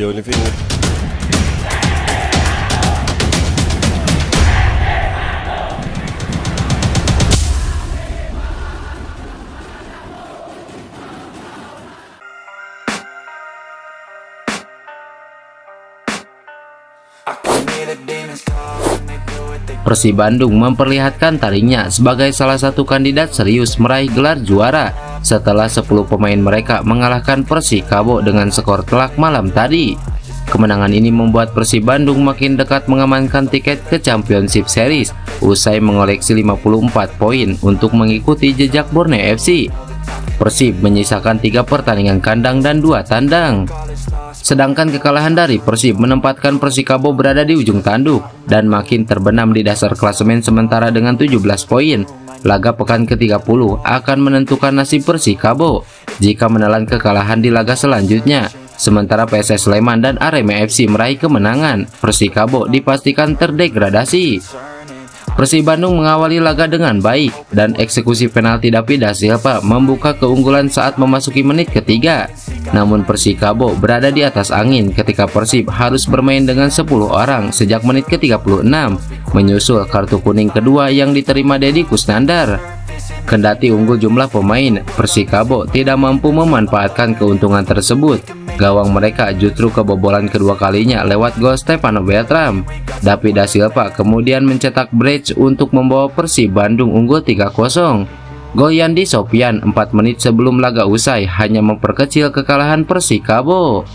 video ini video. Persib Bandung memperlihatkan taringnya sebagai salah satu kandidat serius meraih gelar juara setelah 10 pemain mereka mengalahkan Persikabo dengan skor telak malam tadi. Kemenangan ini membuat Persib Bandung makin dekat mengamankan tiket ke Championship Series usai mengoleksi 54 poin untuk mengikuti jejak Borneo FC. Persib menyisakan 3 pertandingan kandang dan 2 tandang. Sedangkan kekalahan dari Persib menempatkan Persikabo berada di ujung tanduk dan makin terbenam di dasar klasemen sementara dengan 17 poin. Laga pekan ke-30 akan menentukan nasib Persikabo jika menelan kekalahan di laga selanjutnya. Sementara PSS Sleman dan Arema FC meraih kemenangan, Persikabo dipastikan terdegradasi. Persib Bandung mengawali laga dengan baik dan eksekusi penalti David da Silva membuka keunggulan saat memasuki menit ketiga. Namun Persikabo berada di atas angin ketika Persib harus bermain dengan 10 orang sejak menit ke-36 menyusul kartu kuning kedua yang diterima Deddy Kusnandar. Kendati unggul jumlah pemain, Persikabo tidak mampu memanfaatkan keuntungan tersebut. Gawang mereka justru kebobolan kedua kalinya lewat gol Stefano Beltram. David da Silva kemudian mencetak brace untuk membawa Persib Bandung unggul 3-0. Gol Yandi Sofian 4 menit sebelum laga usai hanya memperkecil kekalahan Persikabo.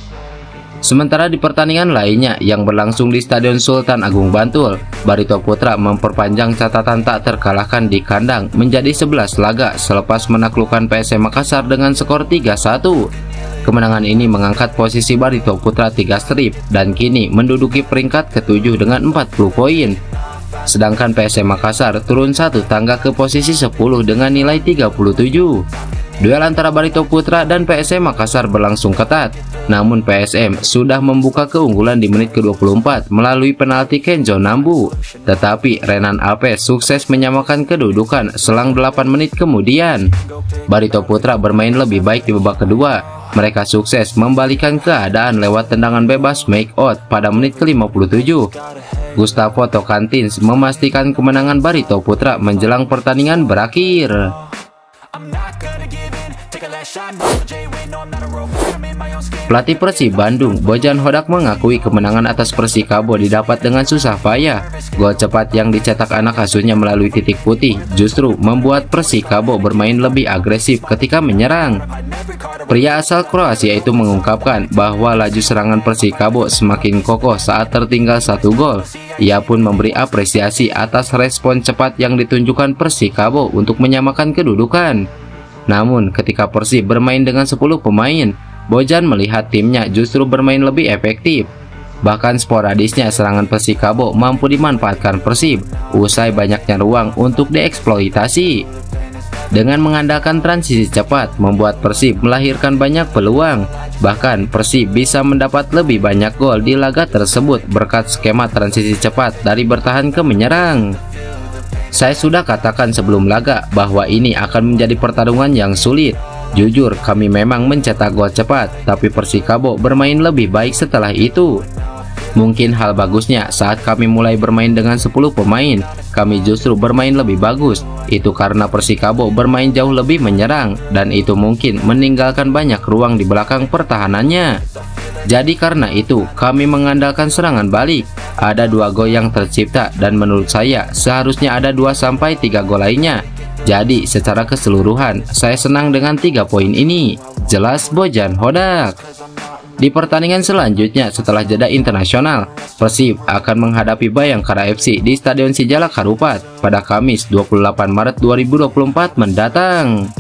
Sementara di pertandingan lainnya yang berlangsung di Stadion Sultan Agung Bantul, Barito Putra memperpanjang catatan tak terkalahkan di kandang menjadi 11 laga selepas menaklukkan PSM Makassar dengan skor 3-1. Kemenangan ini mengangkat posisi Barito Putra 3 strip dan kini menduduki peringkat ke-7 dengan 40 poin. Sedangkan PSM Makassar turun 1 tangga ke posisi 10 dengan nilai 37. Duel antara Barito Putra dan PSM Makassar berlangsung ketat, namun PSM sudah membuka keunggulan di menit ke-24 melalui penalti Kenzo Nambu. Tetapi Renan Alves sukses menyamakan kedudukan selang 8 menit kemudian. Barito Putra bermain lebih baik di babak kedua. Mereka sukses membalikan keadaan lewat tendangan bebas make out pada menit ke-57. Gustavo Tocantins memastikan kemenangan Barito Putra menjelang pertandingan berakhir. Pelatih Persib Bandung, Bojan Hodak mengakui kemenangan atas Persikabo didapat dengan susah payah. Gol cepat yang dicetak anak asuhnya melalui titik putih justru membuat Persikabo bermain lebih agresif ketika menyerang. Pria asal Kroasia itu mengungkapkan bahwa laju serangan Persikabo semakin kokoh saat tertinggal 1 gol. Ia pun memberi apresiasi atas respon cepat yang ditunjukkan Persikabo untuk menyamakan kedudukan. Namun ketika Persib bermain dengan 10 pemain, Bojan melihat timnya justru bermain lebih efektif. Bahkan sporadisnya serangan Persikabo mampu dimanfaatkan Persib usai banyaknya ruang untuk dieksploitasi. Dengan mengandalkan transisi cepat membuat Persib melahirkan banyak peluang. Bahkan Persib bisa mendapat lebih banyak gol di laga tersebut berkat skema transisi cepat dari bertahan ke menyerang. Saya sudah katakan sebelum laga bahwa ini akan menjadi pertarungan yang sulit. Jujur, kami memang mencetak gol cepat, tapi Persikabo bermain lebih baik setelah itu. Mungkin hal bagusnya saat kami mulai bermain dengan 10 pemain, kami justru bermain lebih bagus. Itu karena Persikabo bermain jauh lebih menyerang, dan itu mungkin meninggalkan banyak ruang di belakang pertahanannya. Jadi karena itu, kami mengandalkan serangan balik. Ada 2 gol yang tercipta dan menurut saya seharusnya ada 2-3 gol lainnya. Jadi secara keseluruhan, saya senang dengan 3 poin ini. Jelas Bojan Hodak. Di pertandingan selanjutnya setelah jeda internasional, Persib akan menghadapi Bayangkara FC di Stadion Sijalak Harupat pada Kamis 28 Maret 2024 mendatang.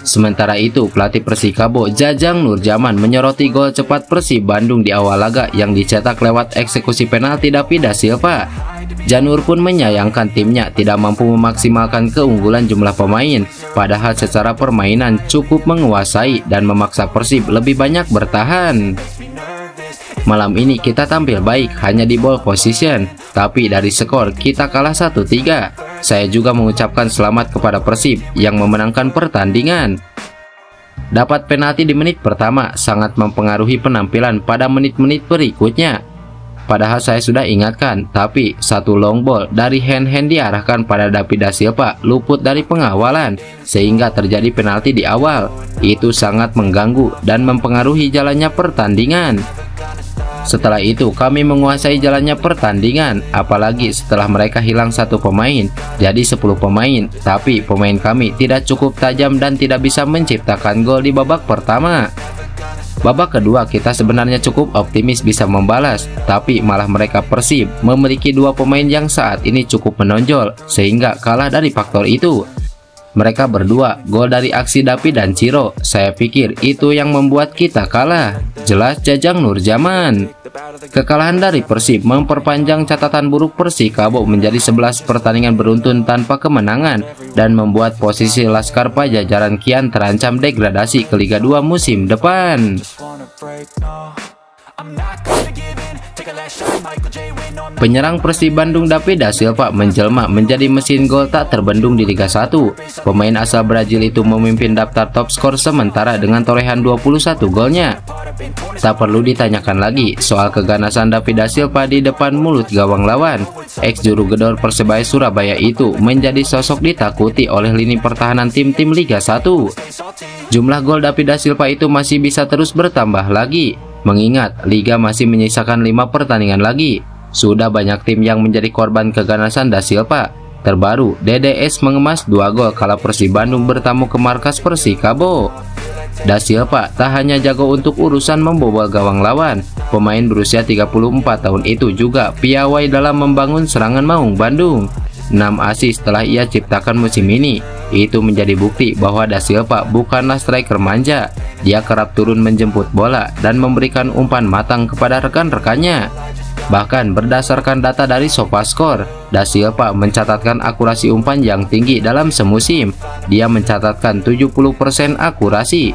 Sementara itu, pelatih Persikabo Jajang Nurjaman menyoroti gol cepat Persib Bandung di awal laga yang dicetak lewat eksekusi penalti David da Silva. Janur pun menyayangkan timnya tidak mampu memaksimalkan keunggulan jumlah pemain, padahal secara permainan cukup menguasai dan memaksa Persib lebih banyak bertahan. Malam ini kita tampil baik hanya di ball position, tapi dari skor kita kalah 1-3. Saya juga mengucapkan selamat kepada Persib yang memenangkan pertandingan. Dapat penalti di menit pertama sangat mempengaruhi penampilan pada menit-menit berikutnya. Padahal saya sudah ingatkan, tapi satu long ball dari hand diarahkan pada David da Silva luput dari pengawalan, sehingga terjadi penalti di awal. Itu sangat mengganggu dan mempengaruhi jalannya pertandingan. Setelah itu kami menguasai jalannya pertandingan, apalagi setelah mereka hilang satu pemain, jadi 10 pemain, tapi pemain kami tidak cukup tajam dan tidak bisa menciptakan gol di babak pertama. Babak kedua kita sebenarnya cukup optimis bisa membalas, tapi malah mereka Persib memiliki 2 pemain yang saat ini cukup menonjol, sehingga kalah dari faktor itu. Mereka berdua, gol dari aksi David dan Ciro. Saya pikir itu yang membuat kita kalah. Jelas Jajang Nurjaman. Kekalahan dari Persib memperpanjang catatan buruk Persikabo menjadi 11 pertandingan beruntun tanpa kemenangan dan membuat posisi Laskar Pajajaran kian terancam degradasi ke Liga 2 musim depan. Penyerang Persib Bandung David da Silva menjelma menjadi mesin gol tak terbendung di Liga 1. Pemain asal Brazil itu memimpin daftar top skor sementara dengan torehan 21 golnya. Tak perlu ditanyakan lagi soal keganasan David da Silva di depan mulut gawang lawan. Ex juru gedor Persebaya Surabaya itu menjadi sosok ditakuti oleh lini pertahanan tim-tim Liga 1. Jumlah gol David da Silva itu masih bisa terus bertambah lagi, mengingat Liga masih menyisakan 5 pertandingan lagi. Sudah banyak tim yang menjadi korban keganasan da Silva. Terbaru, DDS mengemas 2 gol kala Persib Bandung bertamu ke markas Persikabo. Da Silva tak hanya jago untuk urusan membobol gawang lawan, pemain berusia 34 tahun itu juga piawai dalam membangun serangan Maung Bandung. 6 assist telah ia ciptakan musim ini. Itu menjadi bukti bahwa da Silva bukanlah striker manja. Dia kerap turun menjemput bola dan memberikan umpan matang kepada rekan-rekannya. Bahkan berdasarkan data dari SofaScore, da Silva mencatatkan akurasi umpan yang tinggi dalam semusim. Dia mencatatkan 70% akurasi.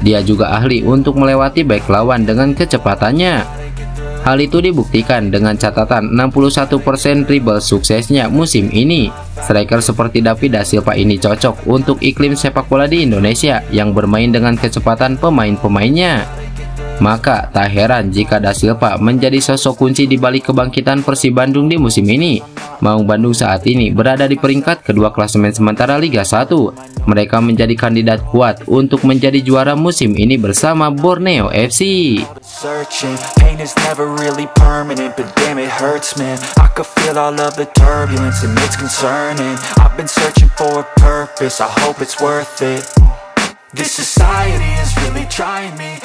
Dia juga ahli untuk melewati bek lawan dengan kecepatannya. Hal itu dibuktikan dengan catatan 61% dribble suksesnya musim ini. Striker seperti David da Silva ini cocok untuk iklim sepak bola di Indonesia yang bermain dengan kecepatan pemain-pemainnya. Maka tak heran jika da Silva menjadi sosok kunci di balik kebangkitan Persib Bandung di musim ini. Maung Bandung saat ini berada di peringkat kedua klasemen sementara Liga 1. Mereka menjadi kandidat kuat untuk menjadi juara musim ini bersama Borneo FC. This society is really trying me.